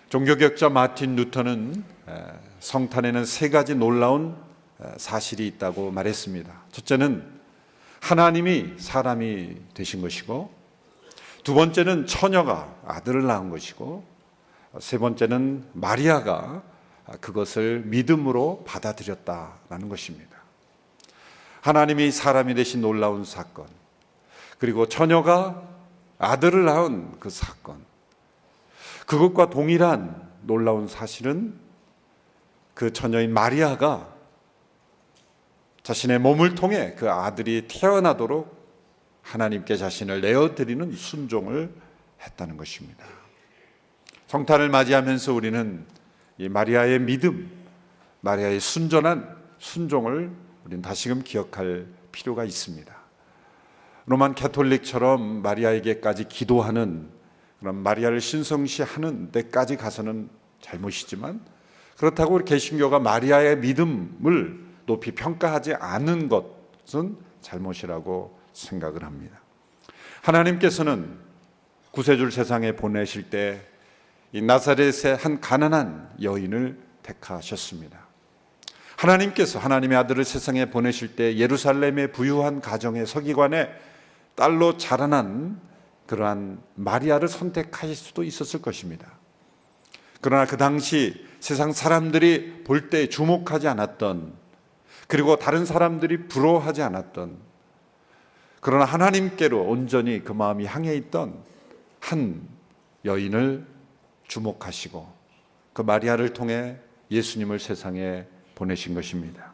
종교개혁자 마틴 루터는 성탄에는 세 가지 놀라운 사실이 있다고 말했습니다. 첫째는 하나님이 사람이 되신 것이고, 두 번째는 처녀가 아들을 낳은 것이고, 세 번째는 마리아가 그것을 믿음으로 받아들였다라는 것입니다. 하나님이 사람이 되신 놀라운 사건, 그리고 처녀가 아들을 낳은 그 사건, 그것과 동일한 놀라운 사실은 그 처녀인 마리아가 자신의 몸을 통해 그 아들이 태어나도록 하나님께 자신을 내어드리는 순종을 했다는 것입니다. 성탄을 맞이하면서 우리는 이 마리아의 믿음, 마리아의 순전한 순종을 우리는 다시금 기억할 필요가 있습니다. 로만 가톨릭처럼 마리아에게까지 기도하는, 그런 마리아를 신성시하는 데까지 가서는 잘못이지만, 그렇다고 우리 개신교가 마리아의 믿음을 높이 평가하지 않은 것은 잘못이라고 생각을 합니다. 하나님께서는 구세주를 세상에 보내실 때 이 나사렛의 한 가난한 여인을 택하셨습니다. 하나님께서 하나님의 아들을 세상에 보내실 때 예루살렘의 부유한 가정의 서기관의 딸로 자라난 그러한 마리아를 선택하실 수도 있었을 것입니다. 그러나 그 당시 세상 사람들이 볼 때 주목하지 않았던, 그리고 다른 사람들이 부러워하지 않았던, 그러나 하나님께로 온전히 그 마음이 향해 있던 한 여인을 주목하시고 그 마리아를 통해 예수님을 세상에 보내신 것입니다.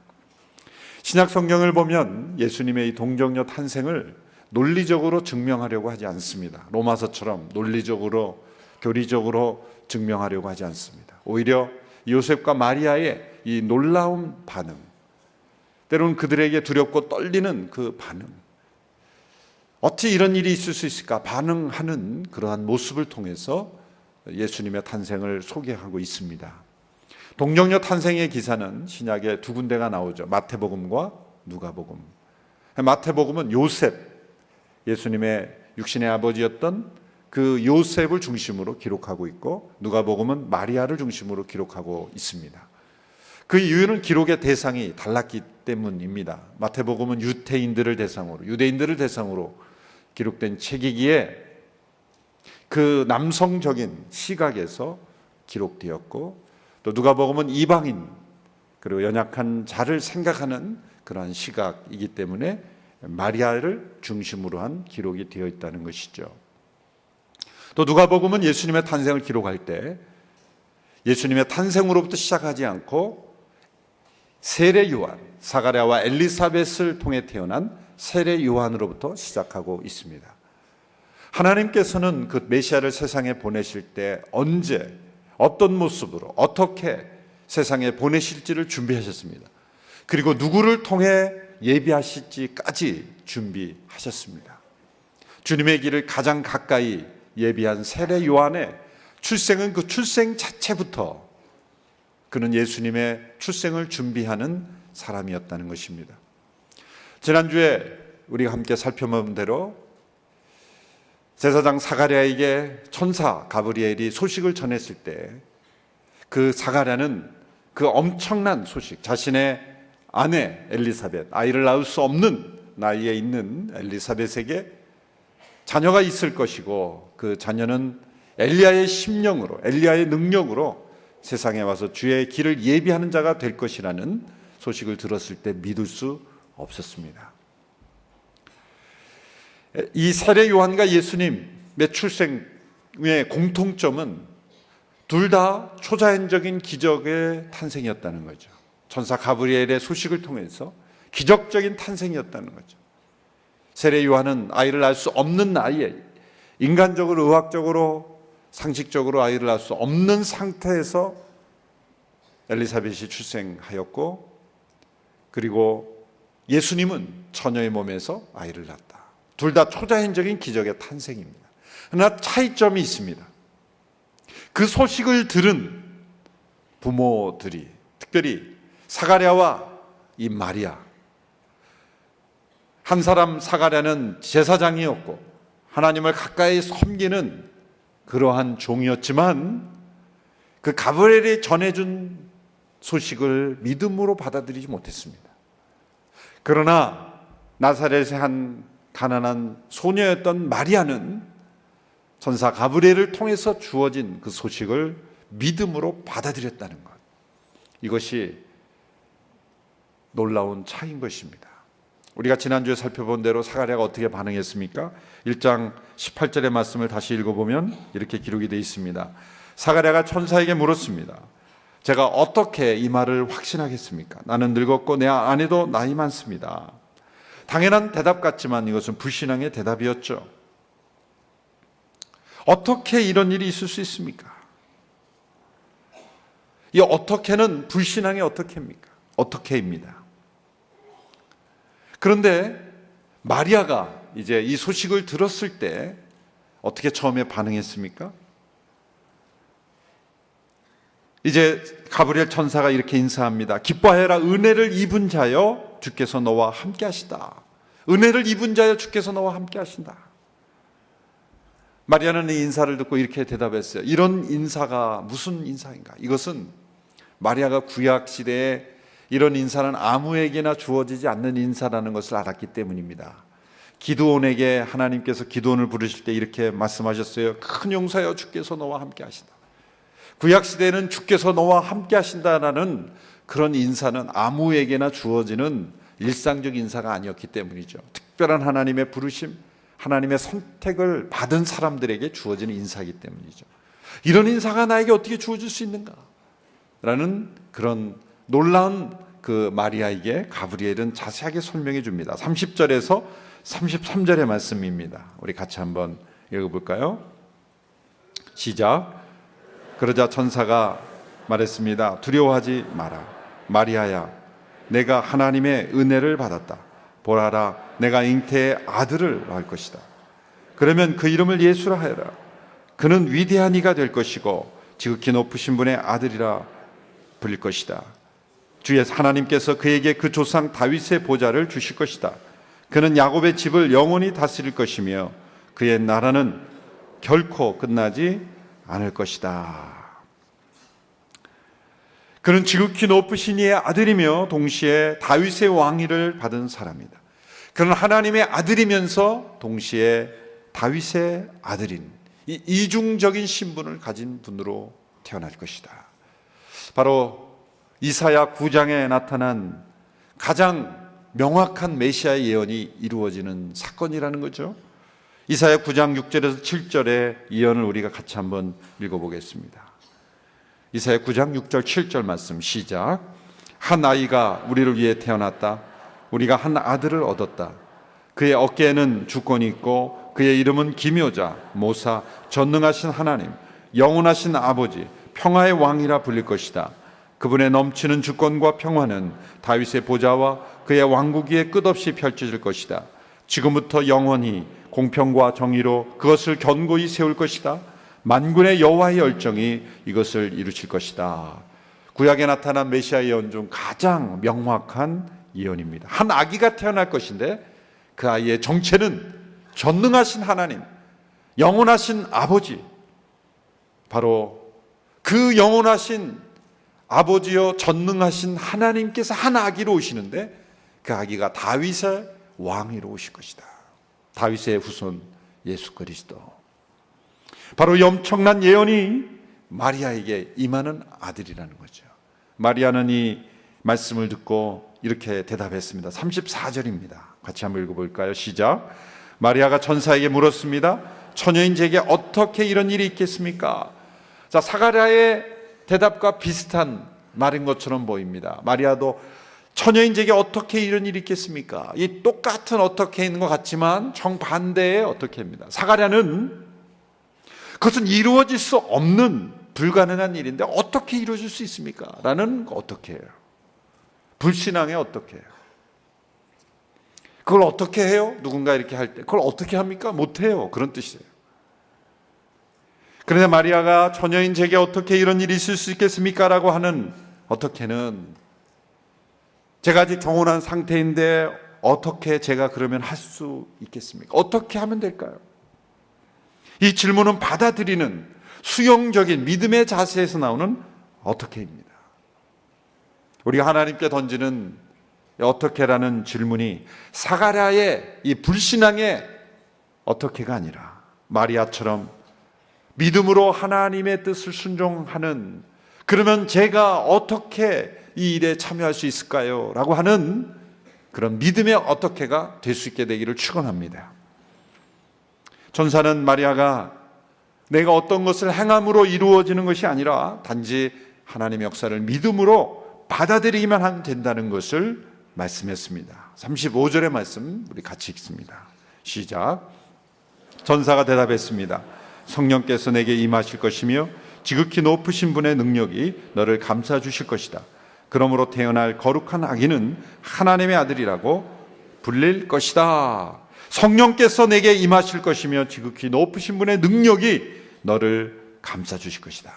신약 성경을 보면 예수님의 이 동정녀 탄생을 논리적으로 증명하려고 하지 않습니다. 로마서처럼 논리적으로, 교리적으로 증명하려고 하지 않습니다. 오히려 요셉과 마리아의 이 놀라운 반응, 때로는 그들에게 두렵고 떨리는 그 반응, 어떻게 이런 일이 있을 수 있을까 반응하는 그러한 모습을 통해서 예수님의 탄생을 소개하고 있습니다. 동정녀 탄생의 기사는 신약에 두 군데가 나오죠. 마태복음과 누가복음. 마태복음은 요셉, 예수님의 육신의 아버지였던 그 요셉을 중심으로 기록하고 있고, 누가복음은 마리아를 중심으로 기록하고 있습니다. 그 이유는 기록의 대상이 달랐기 때문입니다. 마태복음은 유대인들을 대상으로 기록된 책이기에 그 남성적인 시각에서 기록되었고, 또 누가복음은 이방인 그리고 연약한 자를 생각하는 그러한 시각이기 때문에 마리아를 중심으로 한 기록이 되어 있다는 것이죠. 또 누가복음은 예수님의 탄생을 기록할 때 예수님의 탄생으로부터 시작하지 않고 세례 요한, 사가랴와 엘리사벳을 통해 태어난 세례 요한으로부터 시작하고 있습니다. 하나님께서는 그 메시아를 세상에 보내실 때 언제, 어떤 모습으로, 어떻게 세상에 보내실지를 준비하셨습니다. 그리고 누구를 통해 예비하실지까지 준비하셨습니다. 주님의 길을 가장 가까이 예비한 세례 요한의 출생은 그 출생 자체부터 그는 예수님의 출생을 준비하는 사람이었다는 것입니다. 지난주에 우리가 함께 살펴본 대로 제사장 사가랴에게 천사 가브리엘이 소식을 전했을 때 그 사가랴는 그 엄청난 소식, 자신의 아내 엘리사벳, 아이를 낳을 수 없는 나이에 있는 엘리사벳에게 자녀가 있을 것이고, 그 자녀는 엘리야의 심령으로, 엘리야의 능력으로 세상에 와서 주의 길을 예비하는 자가 될 것이라는 소식을 들었을 때 믿을 수 없었습니다. 이 세례 요한과 예수님의 출생의 공통점은 둘 다 초자연적인 기적의 탄생이었다는 거죠. 천사 가브리엘의 소식을 통해서 기적적인 탄생이었다는 거죠. 세례 요한은 아이를 낳을 수 없는 나이에, 인간적으로, 의학적으로, 상식적으로 아이를 낳을 수 없는 상태에서 엘리사벳이 출생하였고, 그리고 예수님은 처녀의 몸에서 아이를 낳았다. 둘 다 초자연적인 기적의 탄생입니다. 그러나 차이점이 있습니다. 그 소식을 들은 부모들이, 특별히 사가랴와 이 마리아, 한 사람 사가랴는 제사장이었고 하나님을 가까이 섬기는 그러한 종이었지만, 그 가브리엘이 전해준 소식을 믿음으로 받아들이지 못했습니다. 그러나 나사렛의 한 가난한 소녀였던 마리아는 천사 가브리엘을 통해서 주어진 그 소식을 믿음으로 받아들였다는 것. 이것이 놀라운 차이인 것입니다. 우리가 지난주에 살펴본 대로 사가랴가 어떻게 반응했습니까? 1장 18절의 말씀을 다시 읽어보면 이렇게 기록이 되어 있습니다. 사가랴가 천사에게 물었습니다. 제가 어떻게 이 말을 확신하겠습니까? 나는 늙었고 내 아내도 나이 많습니다. 당연한 대답 같지만 이것은 불신앙의 대답이었죠. 어떻게 이런 일이 있을 수 있습니까? 이 어떻게는 불신앙의 어떻게입니까? 어떻게입니다. 그런데 마리아가 이제 이 소식을 들었을 때 어떻게 처음에 반응했습니까? 이제 가브리엘 천사가 이렇게 인사합니다. 기뻐하여라, 은혜를 입은 자여 주께서 너와 함께 하시다. 은혜를 입은 자여 주께서 너와 함께 하신다. 마리아는 이 인사를 듣고 이렇게 대답했어요. 이런 인사가 무슨 인사인가? 이것은 마리아가 구약 시대에 이런 인사는 아무에게나 주어지지 않는 인사라는 것을 알았기 때문입니다. 기드온에게 하나님께서 기드온을 부르실 때 이렇게 말씀하셨어요. 큰 용사여 주께서 너와 함께 하신다. 구약 시대에는 주께서 너와 함께 하신다라는 그런 인사는 아무에게나 주어지는 일상적 인사가 아니었기 때문이죠. 특별한 하나님의 부르심, 하나님의 선택을 받은 사람들에게 주어지는 인사이기 때문이죠. 이런 인사가 나에게 어떻게 주어질 수 있는가? 라는 그런 놀라운 그 마리아에게 가브리엘은 자세하게 설명해 줍니다. 30절에서 33절의 말씀입니다. 우리 같이 한번 읽어볼까요? 시작. 그러자 천사가 말했습니다. 두려워하지 마라. 마리아야, 내가 하나님의 은혜를 받았다. 보라라, 내가 잉태의 아들을 낳을 것이다. 그러면 그 이름을 예수라 하여라. 그는 위대한 이가 될 것이고 지극히 높으신 분의 아들이라 불릴 것이다. 주의 하나님께서 그에게 그 조상 다윗의 보좌를 주실 것이다. 그는 야곱의 집을 영원히 다스릴 것이며 그의 나라는 결코 끝나지 않을 것이다. 그는 지극히 높으신 이의 아들이며 동시에 다윗의 왕위를 받은 사람이다. 그는 하나님의 아들이면서 동시에 다윗의 아들인 이 이중적인 신분을 가진 분으로 태어날 것이다. 바로 이사야 9장에 나타난 가장 명확한 메시아의 예언이 이루어지는 사건이라는 거죠. 이사야 9장 6절에서 7절의 예언을 우리가 같이 한번 읽어보겠습니다. 이사야 9장 6절 7절 말씀 시작. 한 아이가 우리를 위해 태어났다. 우리가 한 아들을 얻었다. 그의 어깨에는 주권이 있고 그의 이름은 기묘자, 모사, 전능하신 하나님, 영원하신 아버지, 평화의 왕이라 불릴 것이다. 그분의 넘치는 주권과 평화는 다윗의 보좌와 그의 왕국 위에 끝없이 펼쳐질 것이다. 지금부터 영원히 공평과 정의로 그것을 견고히 세울 것이다. 만군의 여호와의 열정이 이것을 이루칠 것이다. 구약에 나타난 메시아 예언 중 가장 명확한 예언입니다. 한 아기가 태어날 것인데 그 아이의 정체는 전능하신 하나님, 영원하신 아버지, 바로 그 영원하신 아버지여 전능하신 하나님께서 한 아기로 오시는데 그 아기가 다윗의 왕위로 오실 것이다. 다윗의 후손 예수 그리스도. 바로 이 엄청난 예언이 마리아에게 임하는 아들이라는 거죠. 마리아는 이 말씀을 듣고 이렇게 대답했습니다. 34절입니다. 같이 한번 읽어볼까요? 시작. 마리아가 천사에게 물었습니다. 처녀인 제게 어떻게 이런 일이 있겠습니까? 자, 사가랴의 대답과 비슷한 말인 것처럼 보입니다. 마리아도 처녀인 제게 어떻게 이런 일이 있겠습니까? 이 똑같은 어떻게 있는 것 같지만 정반대의 어떻게입니다. 사가랴는 그것은 이루어질 수 없는 불가능한 일인데 어떻게 이루어질 수 있습니까? 라는 어떻게 해요. 불신앙의 어떻게 해요. 그걸 어떻게 해요? 누군가 이렇게 할 때 그걸 어떻게 합니까? 못해요. 그런 뜻이에요. 그런데 마리아가 처녀인 제게 어떻게 이런 일이 있을 수 있겠습니까? 라고 하는 어떻게는 제가 아직 경혼한 상태인데 어떻게 제가 그러면 할 수 있겠습니까? 어떻게 하면 될까요? 이 질문은 받아들이는 수용적인 믿음의 자세에서 나오는 어떻게입니다. 우리가 하나님께 던지는 어떻게라는 질문이 사가랴의 이 불신앙의 어떻게가 아니라 마리아처럼 믿음으로 하나님의 뜻을 순종하는, 그러면 제가 어떻게 이 일에 참여할 수 있을까요? 라고 하는 그런 믿음의 어떻게가 될 수 있게 되기를 축원합니다. 전사는 마리아가 내가 어떤 것을 행함으로 이루어지는 것이 아니라 단지 하나님의 역사를 믿음으로 받아들이기만 하면 된다는 것을 말씀했습니다. 35절의 말씀 우리 같이 읽습니다. 시작. 전사가 대답했습니다. 성령께서 내게 임하실 것이며 지극히 높으신 분의 능력이 너를 감싸 주실 것이다. 그러므로 태어날 거룩한 아기는 하나님의 아들이라고 불릴 것이다. 성령께서 내게 임하실 것이며 지극히 높으신 분의 능력이 너를 감싸 주실 것이다.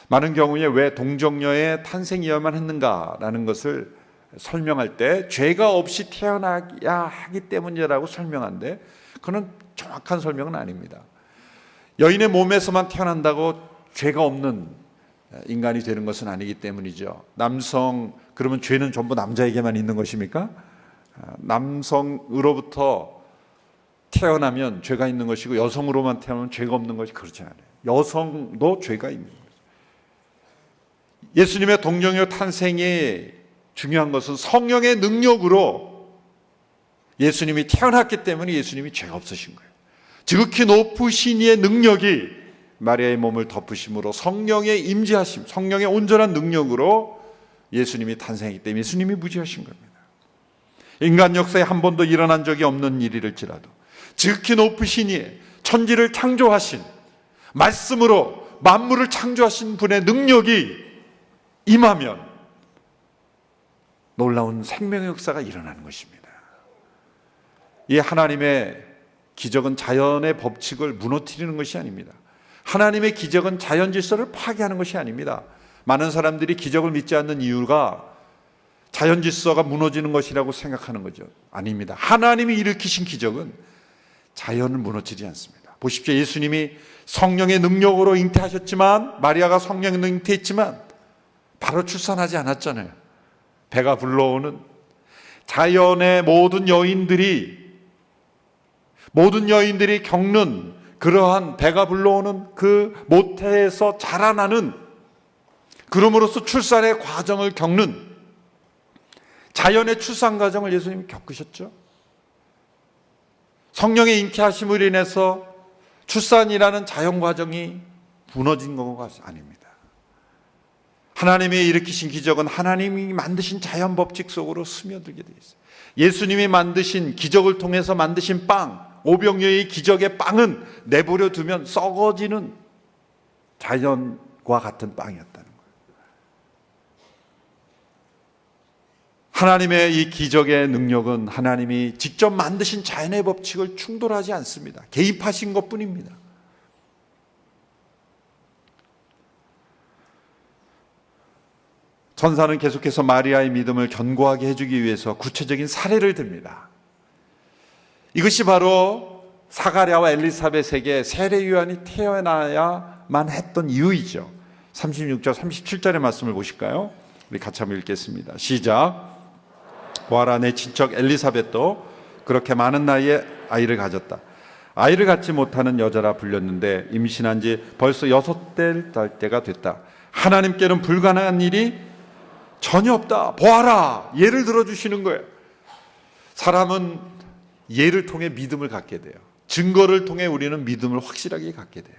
많은 경우에 왜 동정녀의 탄생이어야만 했는가라는 것을 설명할 때 죄가 없이 태어나야 하기 때문이라고 설명하는데 그건 정확한 설명은 아닙니다. 여인의 몸에서만 태어난다고 죄가 없는 인간이 되는 것은 아니기 때문이죠. 남성, 그러면 죄는 전부 남자에게만 있는 것입니까? 남성으로부터 태어나면 죄가 있는 것이고 여성으로만 태어나면 죄가 없는 것이 그렇지 않아요. 여성도 죄가 있는 거죠. 예수님의 동정녀 탄생이 중요한 것은 성령의 능력으로 예수님이 태어났기 때문에 예수님이 죄가 없으신 거예요. 지극히 높으신 이의 능력이 마리아의 몸을 덮으심으로 성령의 임재하심, 성령의 온전한 능력으로 예수님이 탄생했기 때문에 예수님이 무지하신 겁니다. 인간 역사에 한 번도 일어난 적이 없는 일일지라도 지극히 높으신 이의 천지를 창조하신 말씀으로 만물을 창조하신 분의 능력이 임하면 놀라운 생명의 역사가 일어나는 것입니다. 이 하나님의 기적은 자연의 법칙을 무너뜨리는 것이 아닙니다. 하나님의 기적은 자연 질서를 파괴하는 것이 아닙니다. 많은 사람들이 기적을 믿지 않는 이유가 자연 질서가 무너지는 것이라고 생각하는 거죠. 아닙니다. 하나님이 일으키신 기적은 자연을 무너뜨리지 않습니다. 보십시오. 예수님이 성령의 능력으로 잉태하셨지만, 마리아가 성령의 잉태했지만 바로 출산하지 않았잖아요. 배가 불러오는 자연의 모든 여인들이 겪는 그러한 배가 불러오는 그 모태에서 자라나는, 그럼으로써 출산의 과정을 겪는 자연의 출산 과정을 예수님이 겪으셨죠. 성령의 잉태하심으로 인해서 출산이라는 자연 과정이 무너진 것가 아닙니다. 하나님이 일으키신 기적은 하나님이 만드신 자연 법칙 속으로 스며들게 되어 있어요. 예수님이 만드신 기적을 통해서 만드신 빵, 오병이어의 기적의 빵은 내버려 두면 썩어지는 자연과 같은 빵이었다는 거예요. 하나님의 이 기적의 능력은 하나님이 직접 만드신 자연의 법칙을 충돌하지 않습니다. 개입하신 것뿐입니다. 천사는 계속해서 마리아의 믿음을 견고하게 해주기 위해서 구체적인 사례를 듭니다. 이것이 바로 사가랴와 엘리사벳에게 세례 요한이 태어나야만 했던 이유이죠. 36절 37절의 말씀을 보실까요? 우리 같이 한번 읽겠습니다. 시작. 보아라, 내 친척 엘리사벳도 그렇게 많은 나이에 아이를 가졌다. 아이를 갖지 못하는 여자라 불렸는데 임신한 지 벌써 6달 때가 됐다. 하나님께는 불가능한 일이 전혀 없다. 보아라, 예를 들어주시는 거예요. 사람은 예를 통해 믿음을 갖게 돼요. 증거를 통해 우리는 믿음을 확실하게 갖게 돼요.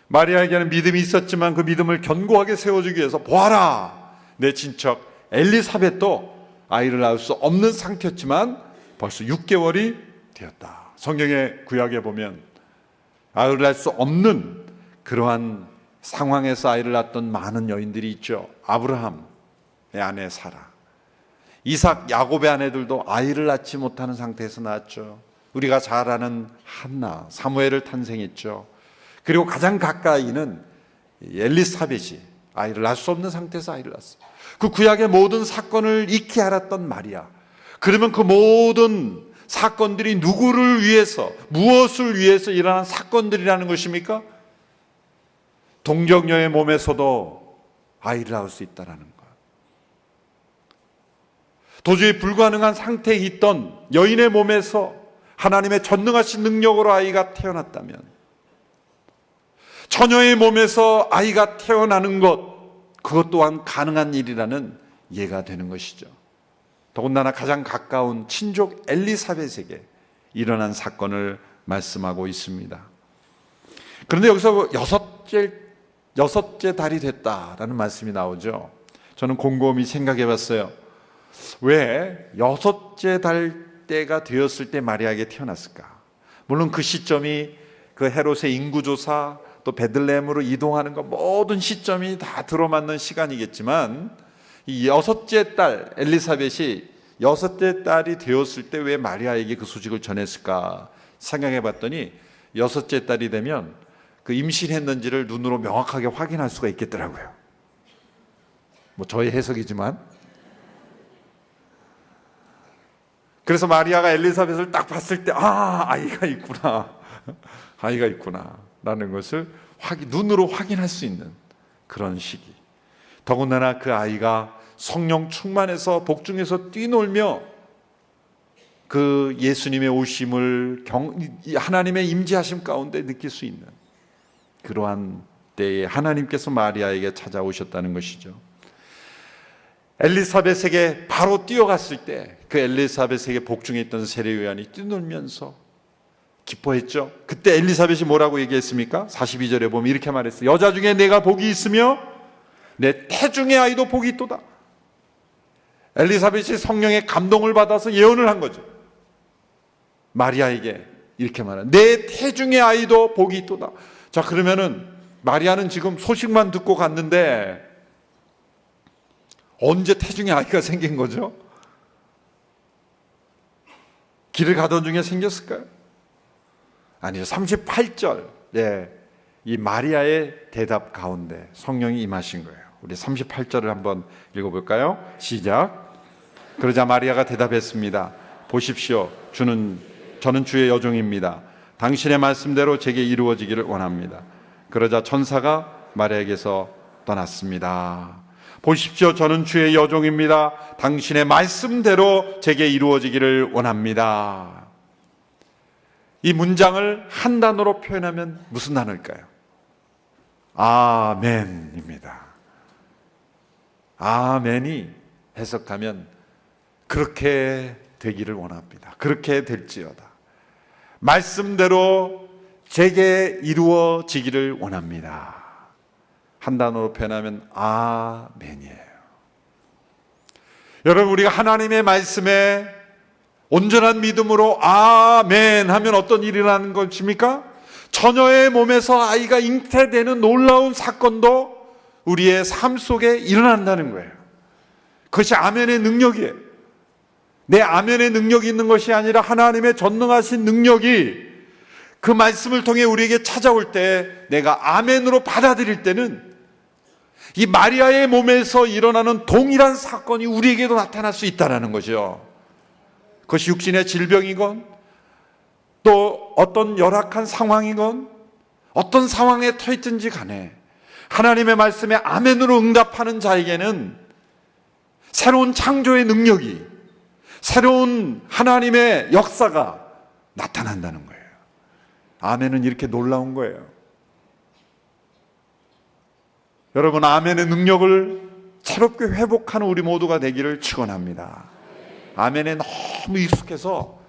마리아에게는 믿음이 있었지만 그 믿음을 견고하게 세워주기 위해서 보아라, 내 친척 엘리사벳도 아이를 낳을 수 없는 상태였지만 벌써 6개월이 되었다. 성경의 구약에 보면 아이를 낳을 수 없는 그러한 상황에서 아이를 낳았던 많은 여인들이 있죠. 아브라함의 아내 사라, 이삭, 야곱의 아내들도 아이를 낳지 못하는 상태에서 낳았죠. 우리가 잘 아는 한나, 사무엘을 탄생했죠. 그리고 가장 가까이는 엘리사벳이 아이를 낳을 수 없는 상태에서 아이를 낳았어요. 그 구약의 모든 사건을 익히 알았던 마리아. 그러면 그 모든 사건들이 누구를 위해서, 무엇을 위해서 일어난 사건들이라는 것입니까? 동정녀의 몸에서도 아이를 낳을 수 있다는 것. 도저히 불가능한 상태에 있던 여인의 몸에서 하나님의 전능하신 능력으로 아이가 태어났다면, 처녀의 몸에서 아이가 태어나는 것, 그것 또한 가능한 일이라는 예가 되는 것이죠. 더군다나 가장 가까운 친족 엘리사벳에게 일어난 사건을 말씀하고 있습니다. 그런데 여기서 여섯째 달이 됐다라는 말씀이 나오죠. 저는 곰곰이 생각해 봤어요. 왜 여섯째 달 때가 되었을 때 마리아에게 태어났을까? 물론 그 시점이 그 헤롯의 인구조사, 또 베들레헴으로 이동하는 것, 모든 시점이 다 들어맞는 시간이겠지만, 이 여섯째 딸 엘리사벳이 여섯째 딸이 되었을 때 왜 마리아에게 그 소식을 전했을까 생각해 봤더니, 여섯째 딸이 되면 그 임신했는지를 눈으로 명확하게 확인할 수가 있겠더라고요. 뭐 저의 해석이지만, 그래서 마리아가 엘리사벳을 딱 봤을 때, 아이가 있구나, 아이가 있구나 라는 것을 눈으로 확인할 수 있는 그런 시기. 더군다나 그 아이가 성령 충만해서 복중에서 뛰놀며 그 예수님의 오심을 하나님의 임재하심 가운데 느낄 수 있는 그러한 때에 하나님께서 마리아에게 찾아오셨다는 것이죠. 엘리사벳에게 바로 뛰어갔을 때 그 엘리사벳에게 복중에 있던 세례요한이 뛰놀면서 기뻐했죠. 그때 엘리사벳이 뭐라고 얘기했습니까? 42절에 보면 이렇게 말했어요. 여자 중에 내가 복이 있으며 내 태중의 아이도 복이 있도다. 엘리사벳이 성령의 감동을 받아서 예언을 한 거죠. 마리아에게 이렇게 말한, 내 태중의 아이도 복이 있도다. 자, 그러면은 마리아는 지금 소식만 듣고 갔는데 언제 태중의 아이가 생긴 거죠? 길을 가던 중에 생겼을까요? 아니죠. 38절, 이 마리아의 대답 가운데 성령이 임하신 거예요. 우리 38절을 한번 읽어볼까요? 시작. 그러자 마리아가 대답했습니다. 보십시오. 저는 주의 여종입니다. 당신의 말씀대로 제게 이루어지기를 원합니다. 그러자 천사가 마리아에게서 떠났습니다. 보십시오. 저는 주의 여종입니다. 당신의 말씀대로 제게 이루어지기를 원합니다. 이 문장을 한 단어로 표현하면 무슨 단어일까요? 아멘입니다. 아멘이 해석하면 그렇게 되기를 원합니다. 그렇게 될지어다. 말씀대로 제게 이루어지기를 원합니다. 한 단어로 표현하면 아멘이에요. 여러분, 우리가 하나님의 말씀에 온전한 믿음으로 아멘 하면 어떤 일이 일어나는 것입니까? 처녀의 몸에서 아이가 잉태되는 놀라운 사건도 우리의 삶 속에 일어난다는 거예요. 그것이 아멘의 능력이에요. 내 아멘의 능력이 있는 것이 아니라 하나님의 전능하신 능력이 그 말씀을 통해 우리에게 찾아올 때, 내가 아멘으로 받아들일 때는 이 마리아의 몸에서 일어나는 동일한 사건이 우리에게도 나타날 수 있다는 거죠. 그것이 육신의 질병이건, 또 어떤 열악한 상황이건, 어떤 상황에 처했든지 간에 하나님의 말씀에 아멘으로 응답하는 자에게는 새로운 창조의 능력이, 새로운 하나님의 역사가 나타난다는 거예요. 아멘은 이렇게 놀라운 거예요. 여러분, 아멘의 능력을 새롭게 회복하는 우리 모두가 되기를 축원합니다. 아멘에 너무 익숙해서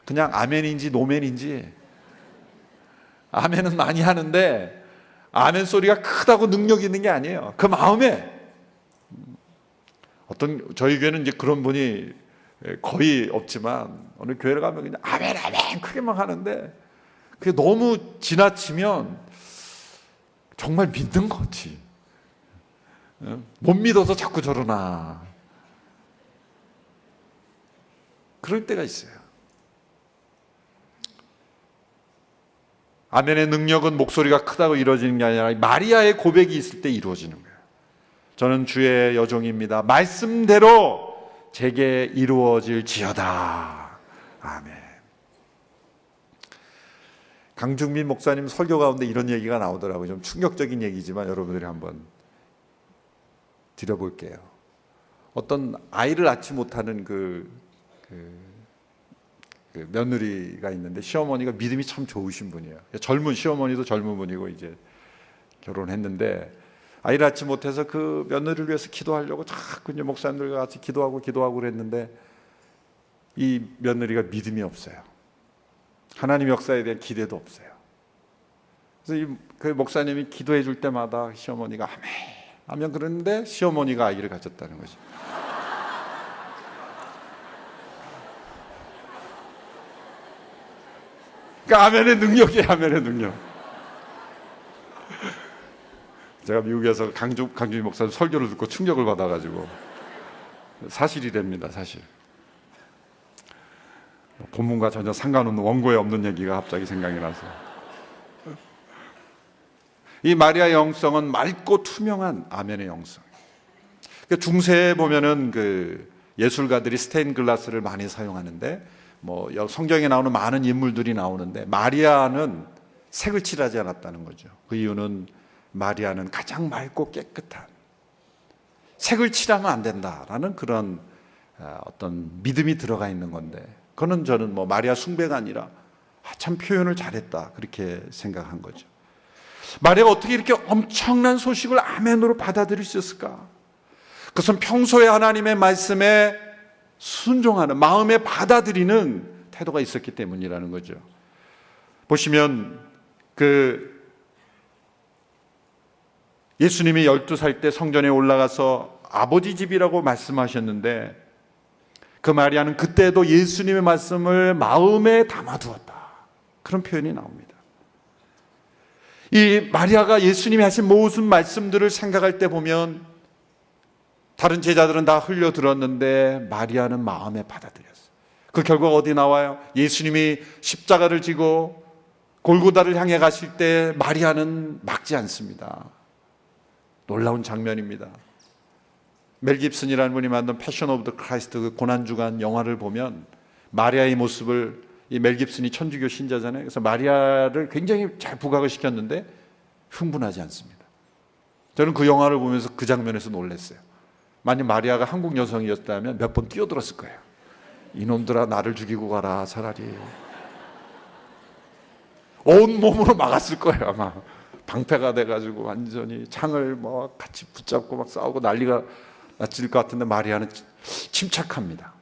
그냥 아멘인지 노멘인지, 아멘은 많이 하는데 아멘 소리가 크다고 능력 있는 게 아니에요. 그 마음에, 저희 교회는 이제 그런 분이 거의 없지만 어느 교회를 가면 그냥 아멘 아멘 크게만 하는데, 그게 너무 지나치면 정말 믿는 거지. 못 믿어서 자꾸 저러나, 그럴 때가 있어요. 아멘의 능력은 목소리가 크다고 이루어지는 게 아니라 마리아의 고백이 있을 때 이루어지는 거예요. 저는 주의 여종입니다. 말씀대로 제게 이루어질지어다. 아멘. 강중민 목사님 설교 가운데 이런 얘기가 나오더라고요. 좀 충격적인 얘기지만 여러분들이 한번 드려볼게요. 어떤 아이를 낳지 못하는 그 며느리가 있는데 시어머니가 믿음이 참 좋으신 분이에요. 젊은 시어머니도 젊은 분이고 이제 결혼했는데 아이를 낳지 못해서 그 며느리를 위해서 기도하려고 자꾸 이제 목사님들과 같이 기도하고 그랬는데 이 며느리가 믿음이 없어요. 하나님 역사에 대한 기대도 없어요. 그래서 그 목사님이 기도해 줄 때마다 시어머니가 아멘 하면 그러는데 시어머니가 아이를 가졌다는 거죠. 그러니까 아멘의 능력이에요. 아멘의 능력. 제가 미국에서 강준희 목사님 설교를 듣고 충격을 받아가지고 사실이랍니다. 사실. 본문과 전혀 상관없는 원고에 없는 얘기가 갑자기 생각이 나서 이 마리아의 영성은 맑고 투명한 아멘의 영성. 중세에 보면은 그 예술가들이 스테인 글라스를 많이 사용하는데 뭐 성경에 나오는 많은 인물들이 나오는데 마리아는 색을 칠하지 않았다는 거죠. 그 이유는 마리아는 가장 맑고 깨끗한 색을 칠하면 안 된다라는 그런 어떤 믿음이 들어가 있는 건데 그거는 저는 뭐 마리아 숭배가 아니라 참 표현을 잘했다 그렇게 생각한 거죠. 마리아가 어떻게 이렇게 엄청난 소식을 아멘으로 받아들일 수 있을까? 그것은 평소에 하나님의 말씀에 순종하는 마음에 받아들이는 태도가 있었기 때문이라는 거죠. 보시면 예수님이 12살 때 성전에 올라가서 아버지 집이라고 말씀하셨는데 그 마리아는 그때도 예수님의 말씀을 마음에 담아두었다. 그런 표현이 나옵니다. 이 마리아가 예수님이 하신 모든 말씀들을 생각할 때 보면 다른 제자들은 다 흘려들었는데 마리아는 마음에 받아들였어요. 그 결과가 어디 나와요? 예수님이 십자가를 지고 골고다를 향해 가실 때 마리아는 막지 않습니다. 놀라운 장면입니다. 멜 깁슨이라는 분이 만든 패션 오브 더 크라이스트 그 고난주간 영화를 보면 마리아의 모습을 이 멜 깁슨이 천주교 신자잖아요. 그래서 마리아를 굉장히 잘 부각을 시켰는데 흥분하지 않습니다. 저는 그 영화를 보면서 그 장면에서 놀랐어요. 만약 마리아가 한국 여성이었다면 몇 번 뛰어들었을 거예요. 이놈들아 나를 죽이고 가라 차라리. 온 몸으로 막았을 거예요 아마. 방패가 돼가지고 완전히 창을 뭐 같이 붙잡고 막 싸우고 난리가 났을 것 같은데 마리아는 침착합니다.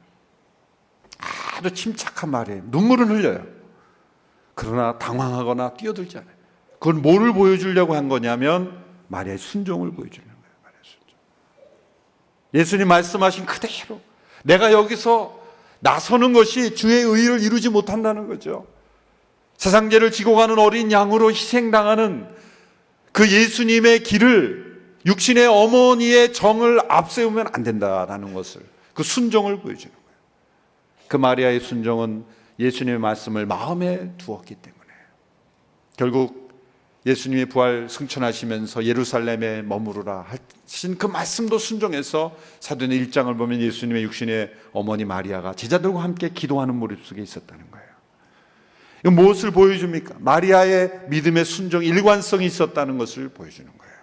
아주 침착한 마리아예요. 눈물은 흘려요. 그러나 당황하거나 뛰어들지 않아요. 그건 뭐를 보여주려고 한 거냐면 마리아의 순종을 보여주려는 거예요. 마리아의 순종. 예수님 말씀하신 그대로 내가 여기서 나서는 것이 주의 의를 이루지 못한다는 거죠. 세상죄를 지고 가는 어린 양으로 희생당하는 그 예수님의 길을 육신의 어머니의 정을 앞세우면 안 된다라는 것을 그 순종을 보여주는 거예요. 그 마리아의 순종은 예수님의 말씀을 마음에 두었기 때문에 결국 예수님의 부활 승천하시면서 예루살렘에 머무르라 하신 그 말씀도 순종해서 사도행전 1장을 보면 예수님의 육신의 어머니 마리아가 제자들과 함께 기도하는 모습 속에 있었다는 거예요. 이건 무엇을 보여줍니까? 마리아의 믿음의 순종, 일관성이 있었다는 것을 보여주는 거예요.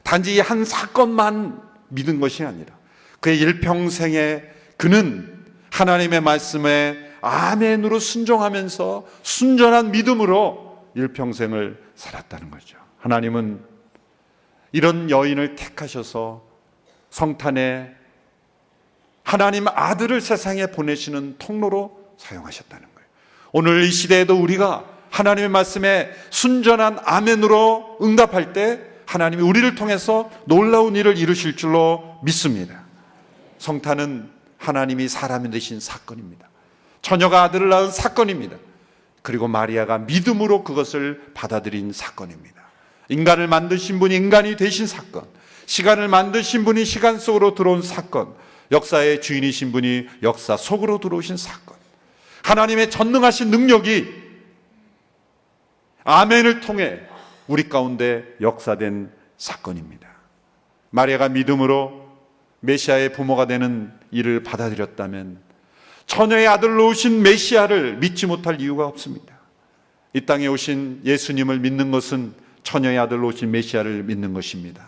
단지 이 한 사건만 믿은 것이 아니라 그의 일평생에 그는 하나님의 말씀에 아멘으로 순종하면서 순전한 믿음으로 일평생을 살았다는 거죠. 하나님은 이런 여인을 택하셔서 성탄에 하나님 아들을 세상에 보내시는 통로로 사용하셨다는 거예요. 오늘 이 시대에도 우리가 하나님의 말씀에 순전한 아멘으로 응답할 때 하나님이 우리를 통해서 놀라운 일을 이루실 줄로 믿습니다. 성탄은 하나님이 사람이 되신 사건입니다. 처녀가 아들을 낳은 사건입니다. 그리고 마리아가 믿음으로 그것을 받아들인 사건입니다. 인간을 만드신 분이 인간이 되신 사건, 시간을 만드신 분이 시간 속으로 들어온 사건, 역사의 주인이신 분이 역사 속으로 들어오신 사건, 하나님의 전능하신 능력이 아멘을 통해 우리 가운데 역사된 사건입니다. 마리아가 믿음으로 메시아의 부모가 되는 일을 받아들였다면 처녀의 아들로 오신 메시아를 믿지 못할 이유가 없습니다. 이 땅에 오신 예수님을 믿는 것은 처녀의 아들 오신 메시아를 믿는 것입니다.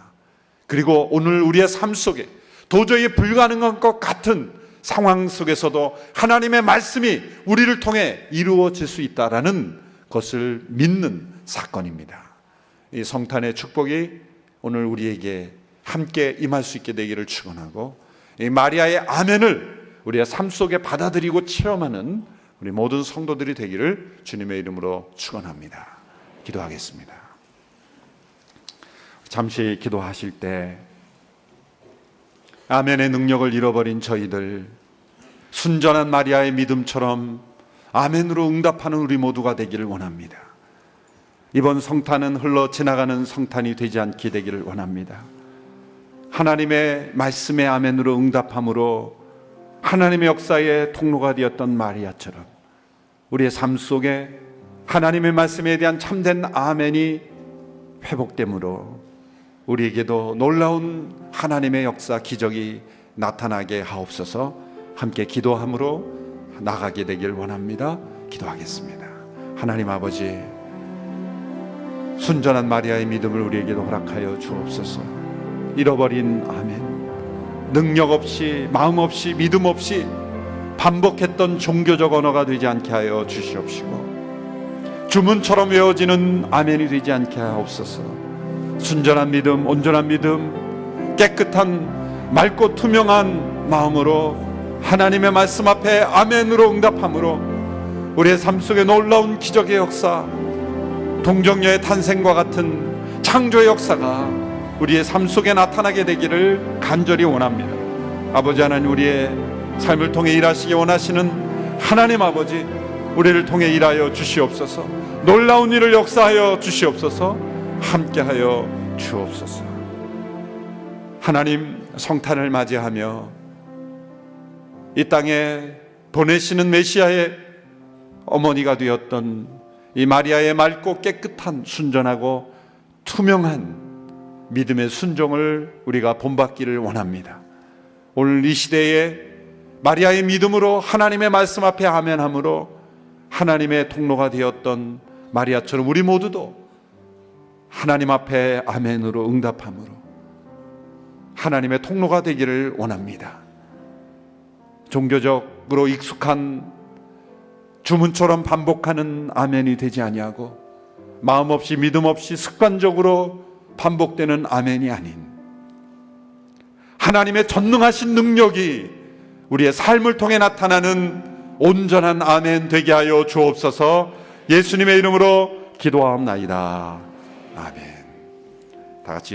그리고 오늘 우리의 삶 속에 도저히 불가능한 것 같은 상황 속에서도 하나님의 말씀이 우리를 통해 이루어질 수 있다라는 것을 믿는 사건입니다. 이 성탄의 축복이 오늘 우리에게 함께 임할 수 있게 되기를 축원하고, 이 마리아의 아멘을 우리의 삶 속에 받아들이고 체험하는 우리 모든 성도들이 되기를 주님의 이름으로 축원합니다. 기도하겠습니다. 잠시 기도하실 때 아멘의 능력을 잃어버린 저희들, 순전한 마리아의 믿음처럼 아멘으로 응답하는 우리 모두가 되기를 원합니다. 이번 성탄은 흘러 지나가는 성탄이 되지 않게 되기를 원합니다. 하나님의 말씀의 아멘으로 응답함으로 하나님의 역사의 통로가 되었던 마리아처럼 우리의 삶 속에 하나님의 말씀에 대한 참된 아멘이 회복됨으로 우리에게도 놀라운 하나님의 역사 기적이 나타나게 하옵소서. 함께 기도함으로 나가게 되길 원합니다. 기도하겠습니다. 하나님 아버지, 순전한 마리아의 믿음을 우리에게도 허락하여 주옵소서. 잃어버린 아멘, 능력 없이, 마음 없이, 믿음 없이 반복했던 종교적 언어가 되지 않게 하여 주시옵시고, 주문처럼 외워지는 아멘이 되지 않게 하옵소서. 순전한 믿음, 온전한 믿음, 깨끗한 맑고 투명한 마음으로 하나님의 말씀 앞에 아멘으로 응답함으로 우리의 삶 속에 놀라운 기적의 역사, 동정녀의 탄생과 같은 창조의 역사가 우리의 삶 속에 나타나게 되기를 간절히 원합니다. 아버지 하나님, 우리의 삶을 통해 일하시기 원하시는 하나님 아버지, 우리를 통해 일하여 주시옵소서. 놀라운 일을 역사하여 주시옵소서. 함께하여 주옵소서. 하나님, 성탄을 맞이하며 이 땅에 보내시는 메시아의 어머니가 되었던 이 마리아의 맑고 깨끗한 순전하고 투명한 믿음의 순종을 우리가 본받기를 원합니다. 오늘 이 시대에 마리아의 믿음으로 하나님의 말씀 앞에 아멘함으로 하나님의 통로가 되었던 마리아처럼 우리 모두도 하나님 앞에 아멘으로 응답함으로 하나님의 통로가 되기를 원합니다. 종교적으로 익숙한 주문처럼 반복하는 아멘이 되지 아니하고, 마음 없이 믿음 없이 습관적으로 반복되는 아멘이 아닌 하나님의 전능하신 능력이 우리의 삶을 통해 나타나는 온전한 아멘 되게 하여 주옵소서. 예수님의 이름으로 기도하옵나이다. 아멘. 다 같이